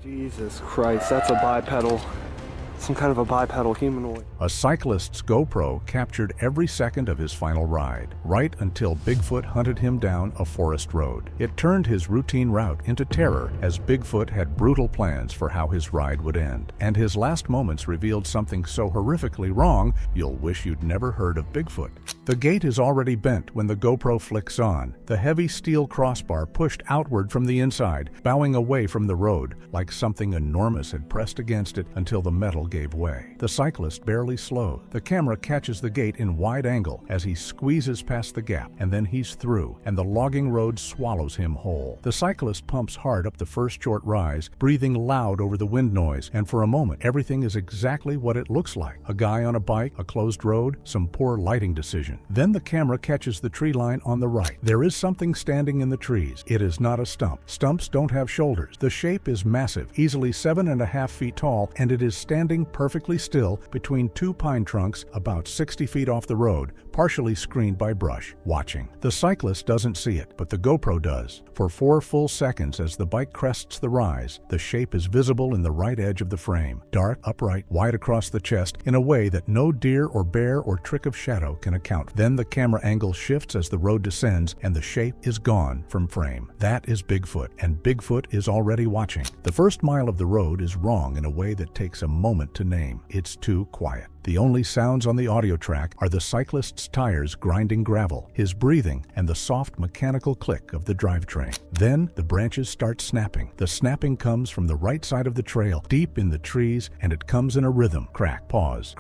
Jesus Christ, that's a bipedal. Some kind of a bipedal humanoid. A cyclist's GoPro captured every second of his final ride, right until Bigfoot hunted him down a forest road. It turned his routine route into terror as Bigfoot had brutal plans for how his ride would end. And his last moments revealed something so horrifically wrong, you'll wish you'd never heard of Bigfoot. The gate is already bent when the GoPro flicks on, the heavy steel crossbar pushed outward from the inside, bowing away from the road, like something enormous had pressed against it until the metal gave way. The cyclist barely slows. The camera catches the gate in wide angle as he squeezes past the gap, and then he's through, and the logging road swallows him whole. The cyclist pumps hard up the first short rise, breathing loud over the wind noise, and for a moment everything is exactly what it looks like. A guy on a bike, a closed road, some poor lighting decision. Then the camera catches the tree line on the right. There is something standing in the trees. It is not a stump. Stumps don't have shoulders. The shape is massive, easily 7.5 feet tall, and it is standing perfectly still between two pine trunks about 60 feet off the road, partially screened by brush, watching. The cyclist doesn't see it, but the GoPro does. For 4 full seconds as the bike crests the rise, the shape is visible in the right edge of the frame, dark, upright, wide across the chest in a way that no deer or bear or trick of shadow can account. Then the camera angle shifts as the road descends and the shape is gone from frame. That is Bigfoot, and Bigfoot is already watching. The first mile of the road is wrong in a way that takes a moment to name. It's too quiet. The only sounds on the audio track are the cyclist's tires grinding gravel, his breathing, and the soft mechanical click of the drivetrain. Then the branches start snapping. The snapping comes from the right side of the trail, deep in the trees, and it comes in a rhythm, crack, pause,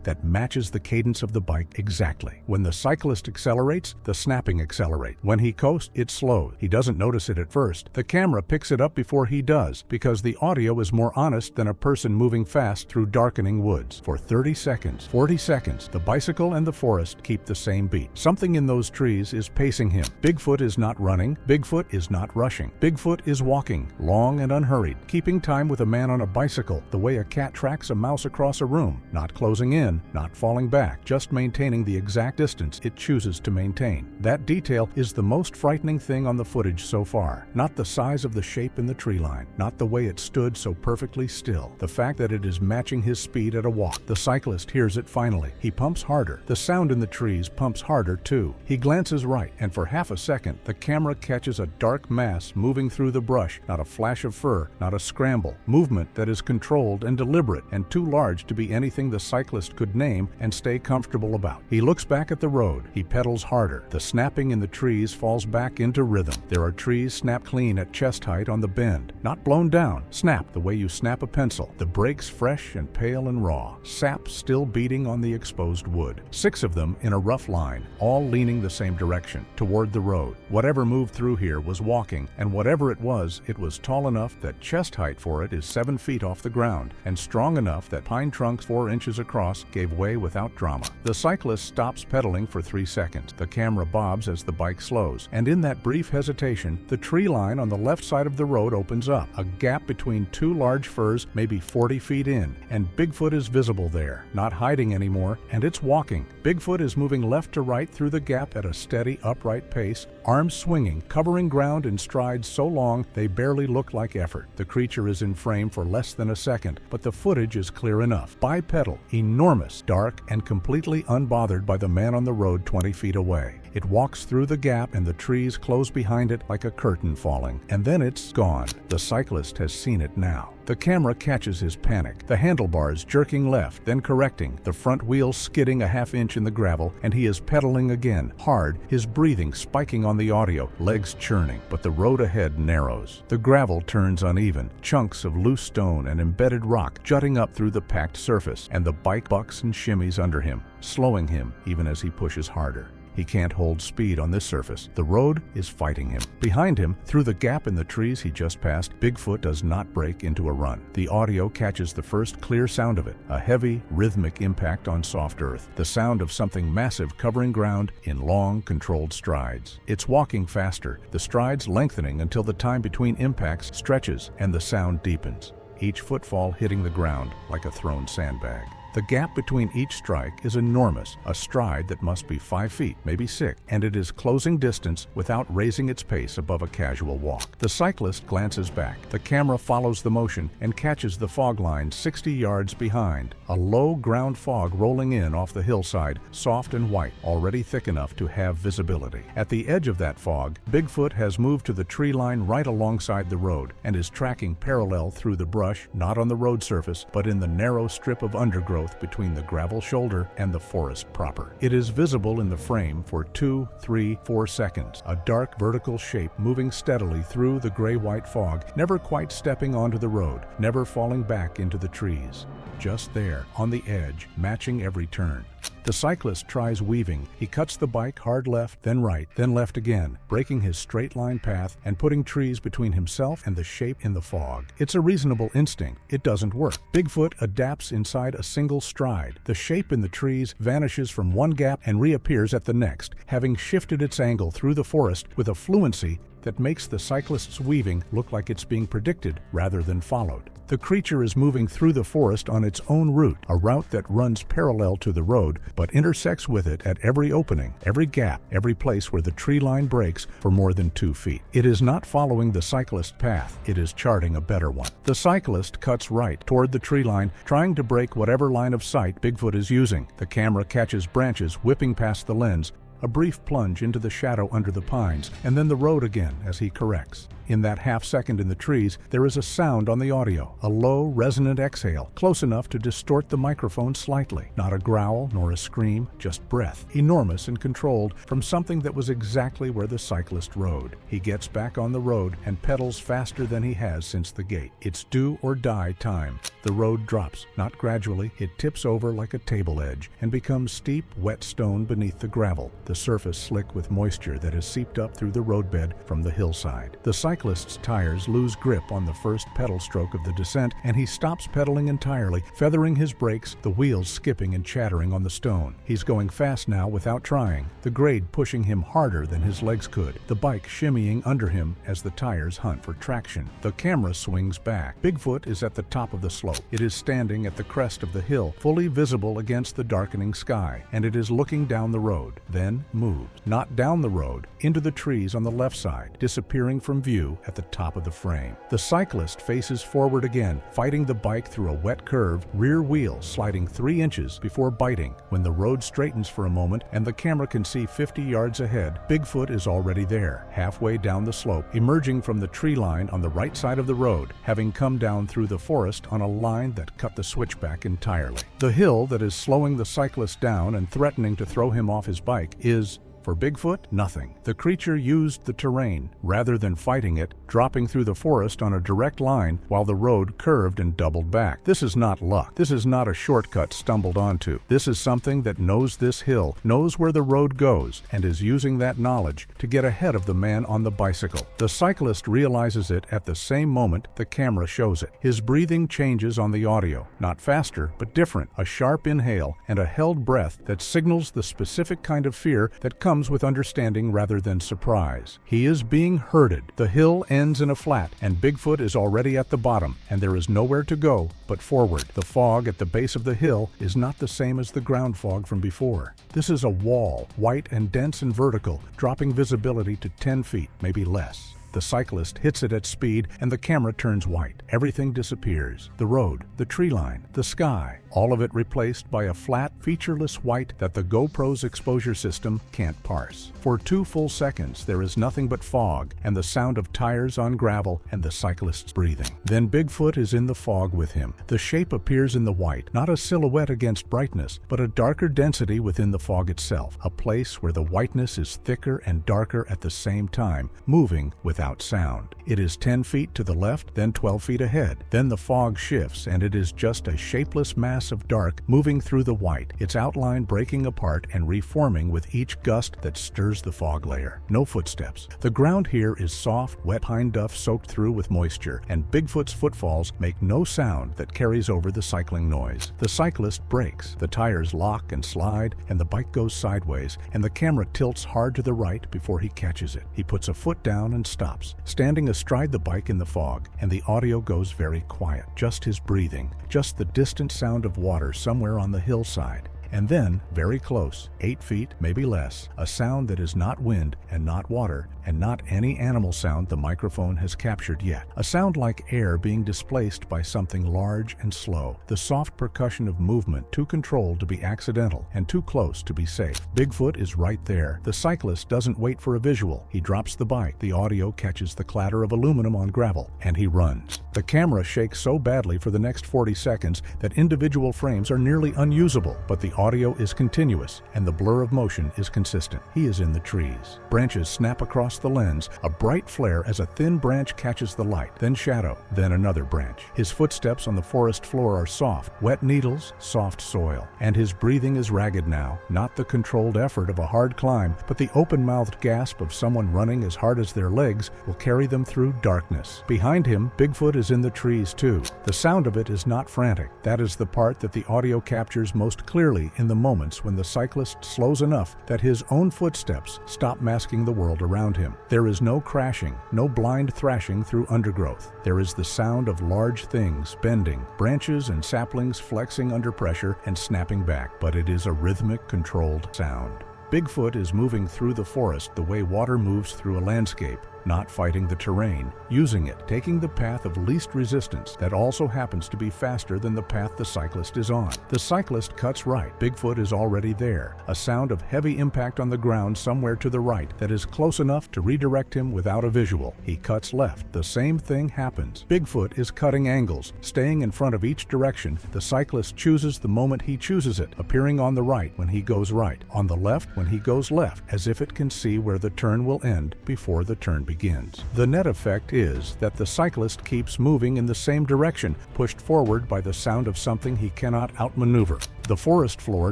that matches the cadence of the bike exactly. When the cyclist accelerates, the snapping accelerates. When he coasts, it slows. He doesn't notice it at first. The camera picks it up before he does, because the audio is more honest than a person moving fast through darkening woods. For 30 seconds, 40 seconds, the bicycle and the forest keep the same beat. Something in those trees is pacing him. Bigfoot is not running. Bigfoot is not rushing. Bigfoot is walking, long and unhurried, keeping time with a man on a bicycle, the way a cat tracks a mouse across a room, not closing in, not falling back, just maintaining the exact distance it chooses to maintain. That detail is the most frightening thing on the footage so far. Not the size of the shape in the tree line, not the way it stood so perfectly still, the fact that it is matching his speed at a walk. The cyclist hears it finally. He pumps harder. The sound in the trees pumps harder too. He glances right, and for half a second, the camera catches a dark mass moving through the brush, not a flash of fur, not a scramble. Movement that is controlled and deliberate, and too large to be anything the cyclist could name and stay comfortable about. He looks back at the road. He pedals harder. The snapping in the trees falls back into rhythm. There are trees snapped clean at chest height on the bend, not blown down. Snap the way you snap a pencil. The brakes fresh and pale and raw. Sap still beating on the exposed wood. 6 of them in a rough line, all leaning the same direction, toward the road. Whatever moved through here was walking, and whatever it was tall enough that chest height for it is 7 feet off the ground, and strong enough that pine trunks 4 inches across gave way without drama. The cyclist stops pedaling for 3 seconds. The camera bobs as the bike slows, and in that brief hesitation, the tree line on the left side of the road opens up, a gap between 2 large firs maybe 40 feet in, and Bigfoot is visible there, not hiding anymore, and it's walking. Bigfoot is moving left to right through the gap at a steady, upright pace, arms swinging, covering ground in strides so long they barely look like effort. The creature is in frame for less than a second, but the footage is clear enough. Bipedal, enormous, dark, and completely unbothered by the man on the road 20 feet away. It walks through the gap and the trees close behind it like a curtain falling. And then it's gone. The cyclist has seen it now. The camera catches his panic. The handlebars jerking left, then correcting, the front wheel skidding a half inch in the gravel, and he is pedaling again, hard, his breathing spiking on the audio, legs churning, but the road ahead narrows. The gravel turns uneven, chunks of loose stone and embedded rock jutting up through the packed surface, and the bike bucks and shimmies under him, slowing him even as he pushes harder. He can't hold speed on this surface. The road is fighting him. Behind him, through the gap in the trees he just passed, Bigfoot does not break into a run. The audio catches the first clear sound of it, a heavy, rhythmic impact on soft earth, the sound of something massive covering ground in long, controlled strides. It's walking faster, the strides lengthening until the time between impacts stretches and the sound deepens, each footfall hitting the ground like a thrown sandbag. The gap between each strike is enormous, a stride that must be 5 feet, maybe 6, and it is closing distance without raising its pace above a casual walk. The cyclist glances back. The camera follows the motion and catches the fog line 60 yards behind. A low ground fog rolling in off the hillside, soft and white, already thick enough to have visibility. At the edge of that fog, Bigfoot has moved to the tree line right alongside the road and is tracking parallel through the brush, not on the road surface, but in the narrow strip of undergrowth between the gravel shoulder and the forest proper. It is visible in the frame for 2, 3, 4 seconds, a dark vertical shape moving steadily through the gray-white fog, never quite stepping onto the road, never falling back into the trees. Just there, on the edge, matching every turn. The cyclist tries weaving. He cuts the bike hard left, then right, then left again, breaking his straight-line path and putting trees between himself and the shape in the fog. It's a reasonable instinct. It doesn't work. Bigfoot adapts inside a single stride. The shape in the trees vanishes from one gap and reappears at the next, having shifted its angle through the forest with a fluency that makes the cyclist's weaving look like it's being predicted rather than followed. The creature is moving through the forest on its own route, a route that runs parallel to the road but intersects with it at every opening, every gap, every place where the tree line breaks for more than 2 feet. It is not following the cyclist's path, it is charting a better one. The cyclist cuts right toward the tree line, trying to break whatever line of sight Bigfoot is using. The camera catches branches whipping past the lens, a brief plunge into the shadow under the pines, and then the road again as he corrects. In that half second in the trees, there is a sound on the audio, a low, resonant exhale, close enough to distort the microphone slightly. Not a growl nor a scream, just breath, enormous and controlled, from something that was exactly where the cyclist rode. He gets back on the road and pedals faster than he has since the gate. It's do or die time. The road drops, not gradually, it tips over like a table edge and becomes steep, wet stone beneath the gravel, the surface slick with moisture that has seeped up through the roadbed from the hillside. The cyclist's tires lose grip on the first pedal stroke of the descent, and he stops pedaling entirely, feathering his brakes, the wheels skipping and chattering on the stone. He's going fast now without trying, the grade pushing him harder than his legs could, the bike shimmying under him as the tires hunt for traction. The camera swings back. Bigfoot is at the top of the slope. It is standing at the crest of the hill, fully visible against the darkening sky, and it is looking down the road, then moves, not down the road, into the trees on the left side, disappearing from view at the top of the frame. The cyclist faces forward again, fighting the bike through a wet curve, rear wheel sliding 3 inches before biting. When the road straightens for a moment and the camera can see 50 yards ahead, Bigfoot is already there, halfway down the slope, emerging from the tree line on the right side of the road, having come down through the forest on a line that cut the switchback entirely. The hill that is slowing the cyclist down and threatening to throw him off his bike is, for Bigfoot, nothing. The creature used the terrain, rather than fighting it, dropping through the forest on a direct line while the road curved and doubled back. This is not luck. This is not a shortcut stumbled onto. This is something that knows this hill, knows where the road goes, and is using that knowledge to get ahead of the man on the bicycle. The cyclist realizes it at the same moment the camera shows it. His breathing changes on the audio, not faster, but different, a sharp inhale and a held breath that signals the specific kind of fear that comes with understanding rather than surprise. He is being herded. The hill ends in a flat, and Bigfoot is already at the bottom, and there is nowhere to go but forward. The fog at the base of the hill is not the same as the ground fog from before. This is a wall, white and dense and vertical, dropping visibility to 10 feet, maybe less. The cyclist hits it at speed, and the camera turns white. Everything disappears. The road, the tree line, the sky, all of it replaced by a flat, featureless white that the GoPro's exposure system can't parse. For 2 full seconds, there is nothing but fog and the sound of tires on gravel and the cyclist's breathing. Then Bigfoot is in the fog with him. The shape appears in the white, not a silhouette against brightness, but a darker density within the fog itself, a place where the whiteness is thicker and darker at the same time, moving without sound. It is 10 feet to the left, then 12 feet ahead. Then the fog shifts, and it is just a shapeless mass of dark moving through the white, its outline breaking apart and reforming with each gust that stirs the fog layer. No footsteps. The ground here is soft, wet pine duff soaked through with moisture, and Bigfoot's footfalls make no sound that carries over the cycling noise. The cyclist brakes. The tires lock and slide, and the bike goes sideways, and the camera tilts hard to the right before he catches it. He puts a foot down and stops. stops, standing astride the bike in the fog, and the audio goes very quiet. Just his breathing, just the distant sound of water somewhere on the hillside. And then, very close, 8 feet, maybe less, a sound that is not wind and not water and not any animal sound the microphone has captured yet. A sound like air being displaced by something large and slow. The soft percussion of movement too controlled to be accidental and too close to be safe. Bigfoot is right there. The cyclist doesn't wait for a visual. He drops the bike. The audio catches the clatter of aluminum on gravel, and he runs. The camera shakes so badly for the next 40 seconds that individual frames are nearly unusable, but the audio is continuous, and the blur of motion is consistent. He is in the trees. Branches snap across the lens, a bright flare as a thin branch catches the light, then shadow, then another branch. His footsteps on the forest floor are soft, wet needles, soft soil, and his breathing is ragged now, not the controlled effort of a hard climb, but the open-mouthed gasp of someone running as hard as their legs will carry them through darkness. Behind him, Bigfoot is in the trees too. The sound of it is not frantic. That is the part that the audio captures most clearly in the moments when the cyclist slows enough that his own footsteps stop masking the world around him. There is no crashing, no blind thrashing through undergrowth. There is the sound of large things bending, branches and saplings flexing under pressure and snapping back, but it is a rhythmic, controlled sound. Bigfoot is moving through the forest the way water moves through a landscape, not fighting the terrain, using it, taking the path of least resistance that also happens to be faster than the path the cyclist is on. The cyclist cuts right. Bigfoot is already there. A sound of heavy impact on the ground somewhere to the right that is close enough to redirect him without a visual. He cuts left. The same thing happens. Bigfoot is cutting angles, staying in front of each direction. The cyclist chooses the moment he chooses it, appearing on the right when he goes right, on the left when he goes left, as if it can see where the turn will end before the turn begins. The net effect is that the cyclist keeps moving in the same direction, pushed forward by the sound of something he cannot outmaneuver. The forest floor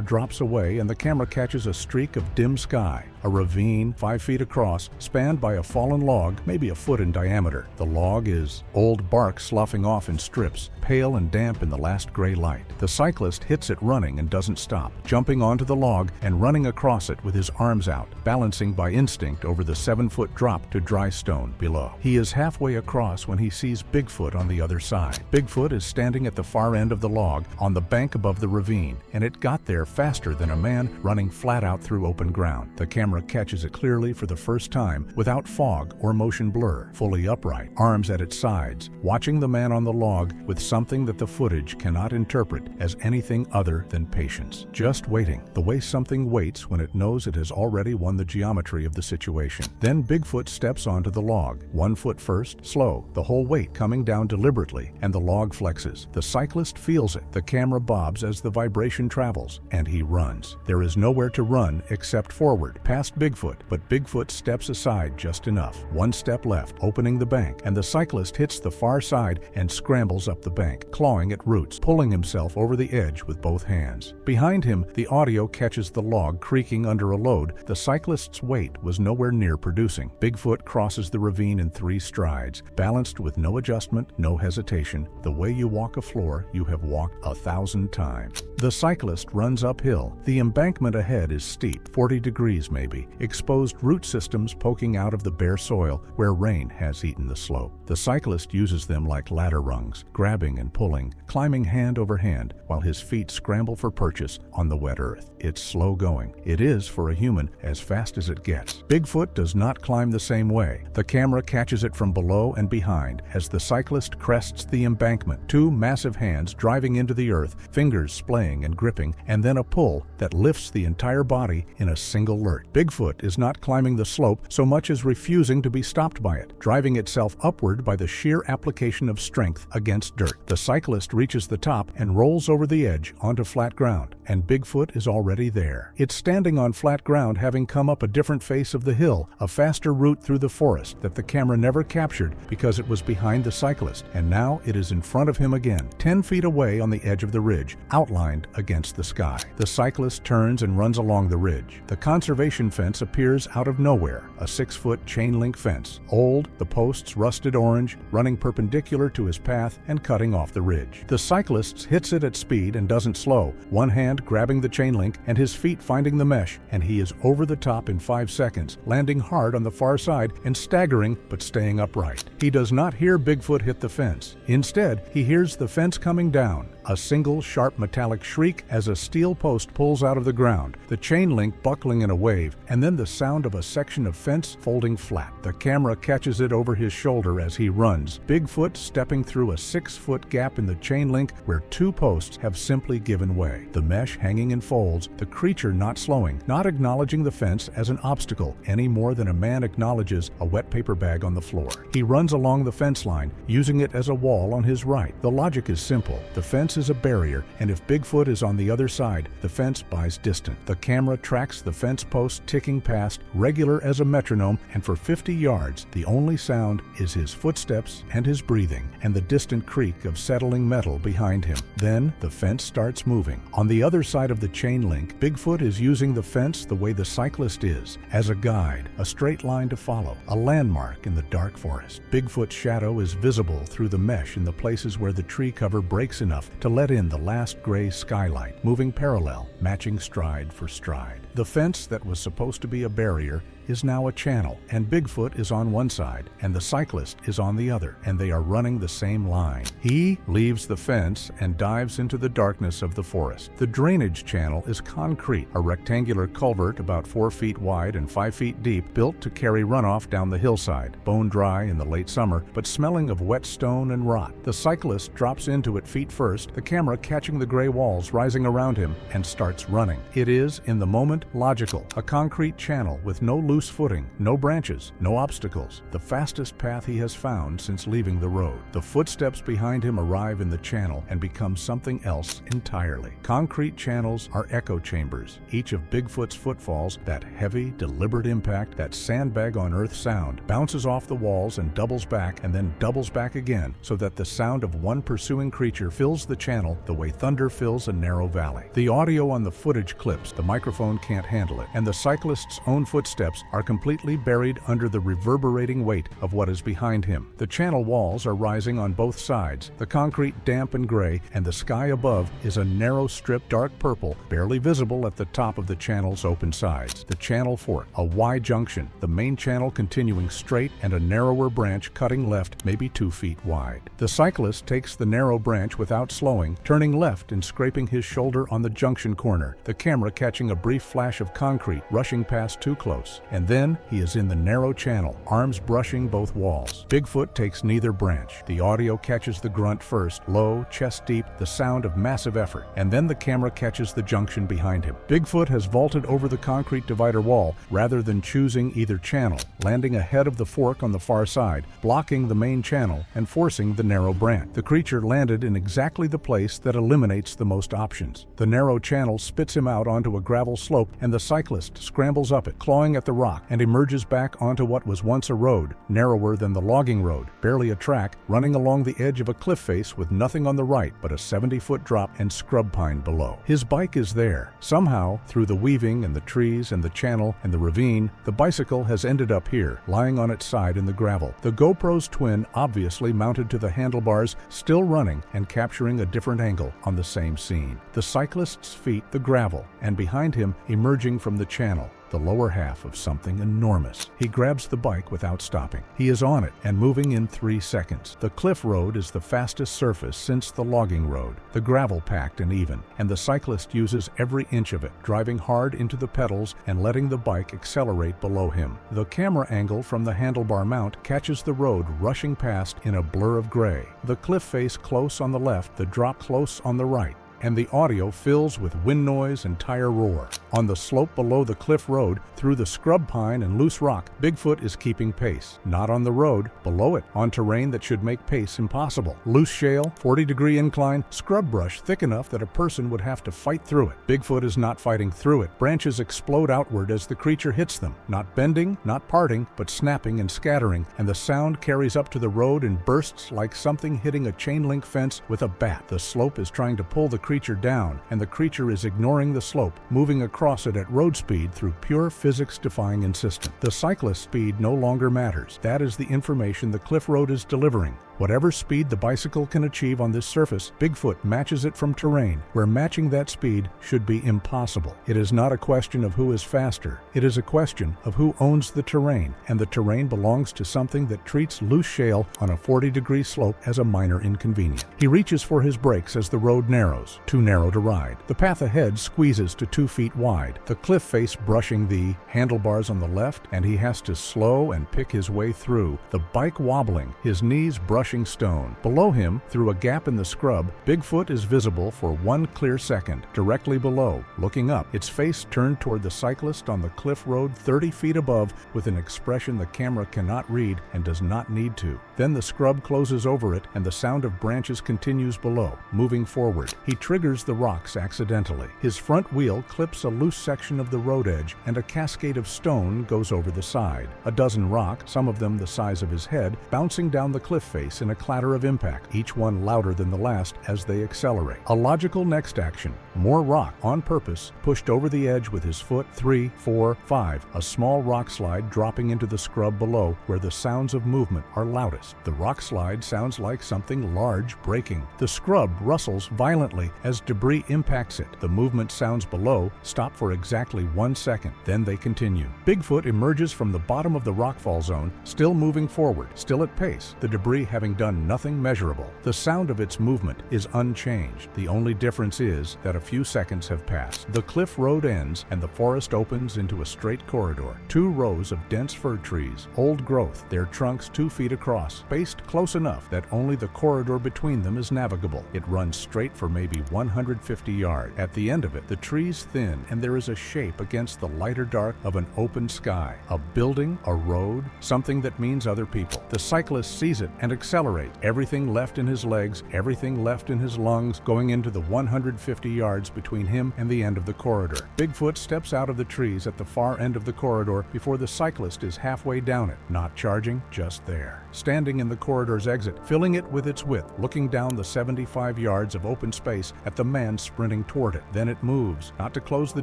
drops away and the camera catches a streak of dim sky, a ravine 5 feet across, spanned by a fallen log, maybe a foot in diameter. The log is old bark sloughing off in strips, pale and damp in the last gray light. The cyclist hits it running and doesn't stop, jumping onto the log and running across it with his arms out, balancing by instinct over the 7-foot drop to dry stone below. He is halfway across when he sees Bigfoot on the other side. Bigfoot is standing at the far end of the log, on the bank above the ravine, and it got there faster than a man running flat out through open ground. The camera catches it clearly for the first time, without fog or motion blur, fully upright, arms at its sides, watching the man on the log with something that the footage cannot interpret as anything other than patience. Just waiting, the way something waits when it knows it has already won the geometry of the situation. Then Bigfoot steps onto the log, 1 foot first, slow, the whole weight coming down deliberately, and the log flexes. The cyclist feels it. The camera bobs as the vibration travels, and he runs. There is nowhere to run except forward, past Bigfoot, but Bigfoot steps aside just enough. 1 step left, opening the bank, and the cyclist hits the far side and scrambles up the bank, clawing at roots, pulling himself over the edge with both hands. Behind him, the audio catches the log creaking under a load the cyclist's weight was nowhere near producing. Bigfoot crosses the ravine in 3 strides, balanced with no adjustment, no hesitation, the way you walk a floor you have walked 1,000 times. The cyclist runs uphill. The embankment ahead is steep, 40 degrees maybe, exposed root systems poking out of the bare soil where rain has eaten the slope. The cyclist uses them like ladder rungs, grabbing and pulling, climbing hand over hand, while his feet scramble for purchase on the wet earth. It's slow going. It is, for a human, as fast as it gets. Bigfoot does not climb the same way. The camera catches it from below and behind as the cyclist crests the embankment, 2 massive hands driving into the earth, fingers splaying and gripping, and then a pull that lifts the entire body in a single lurch. Bigfoot is not climbing the slope so much as refusing to be stopped by it, driving itself upward by the sheer application of strength against dirt. The cyclist reaches the top and rolls over the edge onto flat ground, and Bigfoot is already there. It's standing on flat ground, having come up a different face of the hill, a faster route through the forest that the camera never captured because it was behind the cyclist, and now it is in front of him again, 10 feet away on the edge of the ridge, outlined against against the sky. The cyclist turns and runs along the ridge. The conservation fence appears out of nowhere, a 6-foot chain-link fence. Old, the posts rusted orange, running perpendicular to his path and cutting off the ridge. The cyclist hits it at speed and doesn't slow, one hand grabbing the chain link and his feet finding the mesh, and he is over the top in 5 seconds, landing hard on the far side and staggering but staying upright. He does not hear Bigfoot hit the fence. Instead, he hears the fence coming down. A single sharp metallic shriek as a steel post pulls out of the ground, the chain link buckling in a wave, and then the sound of a section of fence folding flat. The camera catches it over his shoulder as he runs, Bigfoot stepping through a 6-foot gap in the chain link where 2 posts have simply given way. The mesh hanging in folds, the creature not slowing, not acknowledging the fence as an obstacle any more than a man acknowledges a wet paper bag on the floor. He runs along the fence line, using it as a wall on his right. The logic is simple. The fence is a barrier, and if Bigfoot is on the other side, the fence buys distant. The camera tracks the fence post ticking past, regular as a metronome, and for 50 yards, the only sound is his footsteps and his breathing, and the distant creak of settling metal behind him. Then, the fence starts moving. On the other side of the chain link, Bigfoot is using the fence the way the cyclist is, as a guide, a straight line to follow, a landmark in the dark forest. Bigfoot's shadow is visible through the mesh in the places where the tree cover breaks enough to let in the last gray skylight, moving parallel, matching stride for stride. The fence that was supposed to be a barrier is now a channel, and Bigfoot is on one side, and the cyclist is on the other, and they are running the same line. He leaves the fence and dives into the darkness of the forest. The drainage channel is concrete, a rectangular culvert about 4 feet wide and 5 feet deep, built to carry runoff down the hillside, bone dry in the late summer, but smelling of wet stone and rot. The cyclist drops into it feet first, the camera catching the gray walls rising around him, and starts running. It is, in the moment, logical, a concrete channel with no loose footing, no branches, no obstacles, the fastest path he has found since leaving the road. The footsteps behind him arrive in the channel and become something else entirely. Concrete channels are echo chambers. Each of Bigfoot's footfalls, that heavy, deliberate impact, that sandbag on earth sound, bounces off the walls and doubles back and then doubles back again, so that the sound of one pursuing creature fills the channel the way thunder fills a narrow valley. The audio on the footage clips, the microphone can't handle it, and the cyclist's own footsteps are completely buried under the reverberating weight of what is behind him. The channel walls are rising on both sides, the concrete damp and gray, and the sky above is a narrow strip dark purple, barely visible at the top of the channel's open sides. The channel fork, a Y junction, the main channel continuing straight and a narrower branch cutting left maybe 2 feet wide. The cyclist takes the narrow branch without slowing, turning left and scraping his shoulder on the junction corner, the camera catching a brief flash of concrete rushing past too close, and then he is in the narrow channel, arms brushing both walls. Bigfoot takes neither branch. The audio catches the grunt first, low, chest deep, the sound of massive effort, and then the camera catches the junction behind him. Bigfoot has vaulted over the concrete divider wall rather than choosing either channel, landing ahead of the fork on the far side, blocking the main channel and forcing the narrow branch. The creature landed in exactly the place that eliminates the most options. The narrow channel spits him out onto a gravel slope, and the cyclist scrambles up it, clawing at the rock, and emerges back onto what was once a road, narrower than the logging road, barely a track, running along the edge of a cliff face with nothing on the right but a 70-foot drop and scrub pine below. His bike is there. Somehow, through the weaving and the trees and the channel and the ravine, the bicycle has ended up here, lying on its side in the gravel. The GoPro's twin obviously mounted to the handlebars, still running and capturing a different angle on the same scene. The cyclist's feet, the gravel, and behind him, emerging from the channel, the lower half of something enormous. He grabs the bike without stopping. He is on it and moving in 3 seconds. The cliff road is the fastest surface since the logging road, the gravel packed and even, and the cyclist uses every inch of it, driving hard into the pedals and letting the bike accelerate below him. The camera angle from the handlebar mount catches the road rushing past in a blur of gray, the cliff face close on the left, the drop close on the right, and the audio fills with wind noise and tire roar. On the slope below the cliff road, through the scrub pine and loose rock, Bigfoot is keeping pace. Not on the road, below it, on terrain that should make pace impossible. Loose shale, 40-degree incline, scrub brush thick enough that a person would have to fight through it. Bigfoot is not fighting through it. Branches explode outward as the creature hits them, not bending, not parting, but snapping and scattering, and the sound carries up to the road and bursts like something hitting a chain link fence with a bat. The slope is trying to pull the creature creature down, and the creature is ignoring the slope, moving across it at road speed through pure physics-defying insistence. The cyclist's speed no longer matters. That is the information the cliff road is delivering. Whatever speed the bicycle can achieve on this surface, Bigfoot matches it from terrain, where matching that speed should be impossible. It is not a question of who is faster. It is a question of who owns the terrain, and the terrain belongs to something that treats loose shale on a 40-degree slope as a minor inconvenience. He reaches for his brakes as the road narrows, too narrow to ride. The path ahead squeezes to 2 feet wide, the cliff face brushing the handlebars on the left, and he has to slow and pick his way through, the bike wobbling, his knees brushing stone. Below him, through a gap in the scrub, Bigfoot is visible for 1 clear second. Directly below, looking up, its face turned toward the cyclist on the cliff road 30 feet above with an expression the camera cannot read and does not need to. Then the scrub closes over it and the sound of branches continues below. Moving forward, he triggers the rocks accidentally. His front wheel clips a loose section of the road edge and a cascade of stone goes over the side. A dozen rocks, some of them the size of his head, bouncing down the cliff face in a clatter of impact, each one louder than the last as they accelerate. A logical next action. More rock, on purpose, pushed over the edge with his foot. 3, 4, 5. A small rock slide dropping into the scrub below where the sounds of movement are loudest. The rock slide sounds like something large breaking. The scrub rustles violently as debris impacts it. The movement sounds below stop for exactly 1 second. Then they continue. Bigfoot emerges from the bottom of the rockfall zone, still moving forward, still at pace, the debris having done nothing measurable. The sound of its movement is unchanged. The only difference is that a few seconds have passed. The cliff road ends and the forest opens into a straight corridor. 2 rows of dense fir trees, old growth, their trunks 2 feet across, spaced close enough that only the corridor between them is navigable. It runs straight for maybe 150 yards. At the end of it, the trees thin and there is a shape against the lighter dark of an open sky. A building, a road, something that means other people. The cyclist sees it and accelerates. Everything left in his legs, everything left in his lungs, going into the 150 yards between him and the end of the corridor. Bigfoot steps out of the trees at the far end of the corridor before the cyclist is halfway down it, not charging, just there. Standing in the corridor's exit, filling it with its width, looking down the 75 yards of open space at the man sprinting toward it. Then it moves, not to close the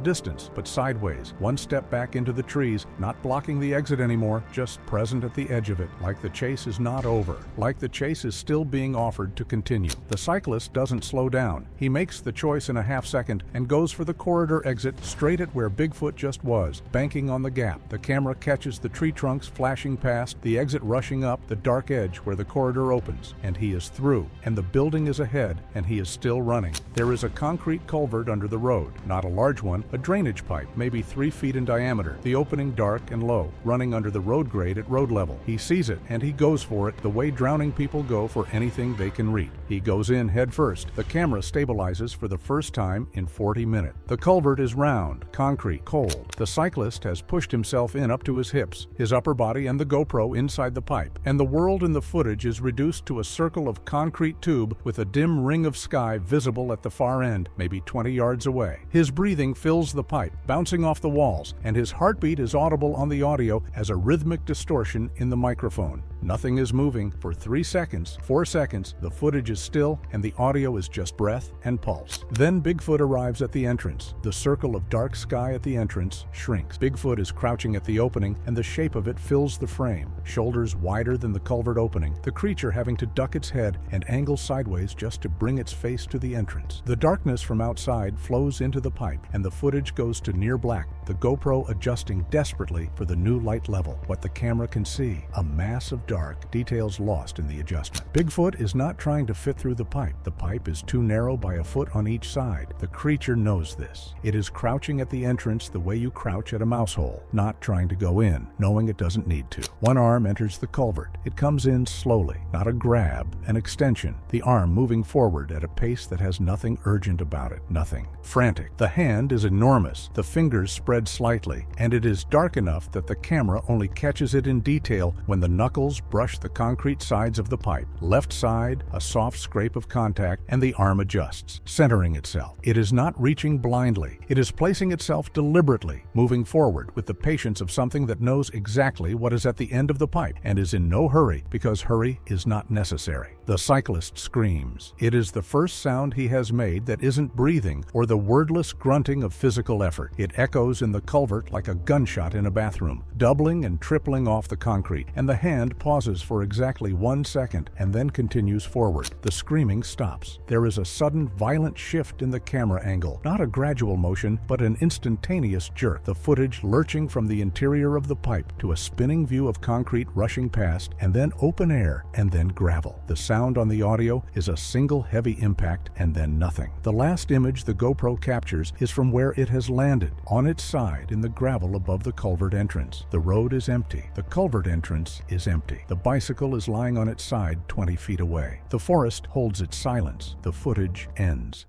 distance, but sideways, 1 step back into the trees, not blocking the exit anymore, just present at the edge of it, like the chase is not over, like the chase is still being offered to continue. The cyclist doesn't slow down. He makes the choice in a half second and goes for the corridor exit straight at where Bigfoot just was, banking on the gap. The camera catches the tree trunks flashing past, the exit rushing up, the dark edge where the corridor opens, and he is through, and the building is ahead, and he is still running. There is a concrete culvert under the road, not a large one, a drainage pipe, maybe 3 feet in diameter, the opening dark and low, running under the road grade at road level. He sees it, and he goes for it the way drowning people go for anything they can reach. He goes in head first. The camera stabilizes for the first time in 40 minutes. The culvert is round, concrete, cold. The cyclist has pushed himself in up to his hips, his upper body and the GoPro inside the pipe, and the world in the footage is reduced to a circle of concrete tube with a dim ring of sky visible at the far end, maybe 20 yards away. His breathing fills the pipe, bouncing off the walls, and his heartbeat is audible on the audio as a rhythmic distortion in the microphone. Nothing is moving for 3 seconds, 4 seconds, the footage is still, and the audio is just breath and pulse. Then Bigfoot arrives at the entrance. The circle of dark sky at the entrance shrinks. Bigfoot is crouching at the opening, and the shape of it fills the frame. Shoulders wider than the culvert opening, the creature having to duck its head and angle sideways just to bring its face to the entrance. The darkness from outside flows into the pipe, and the footage goes to near black, the GoPro adjusting desperately for the new light level. What the camera can see, a mass of dark, details lost in the adjustment. Bigfoot is not trying to fit through the pipe. The pipe is too narrow by a foot on each side. The creature knows this. It is crouching at the entrance the way you crouch at a mouse hole, not trying to go in, knowing it doesn't need to. One arm enters the culvert. It comes in slowly, not a grab, an extension, the arm moving forward at a pace that has nothing urgent about it, nothing frantic. The hand is enormous, the fingers spread slightly, and it is dark enough that the camera only catches it in detail when the knuckles brush the concrete sides of the pipe. Left side, a soft scrape of contact, and the arm adjusts, centering itself. It is not reaching blindly. It is placing itself deliberately, moving forward with the patience of something that knows exactly what is at the end of the pipe and is in no hurry because hurry is not necessary. The The cyclist screams. It is the first sound he has made that isn't breathing or the wordless grunting of physical effort. It echoes in the culvert like a gunshot in a bathroom, doubling and tripling off the concrete, and the hand pauses for exactly 1 second and then continues forward. The screaming stops. There is a sudden, violent shift in the camera angle, not a gradual motion, but an instantaneous jerk, the footage lurching from the interior of the pipe to a spinning view of concrete rushing past, and then open air, and then gravel. The sound on the audio is a single heavy impact and then nothing. The last image the GoPro captures is from where it has landed, on its side in the gravel above the culvert entrance. The road is empty. The culvert entrance is empty. The bicycle is lying on its side 20 feet away. The forest holds its silence. The footage ends.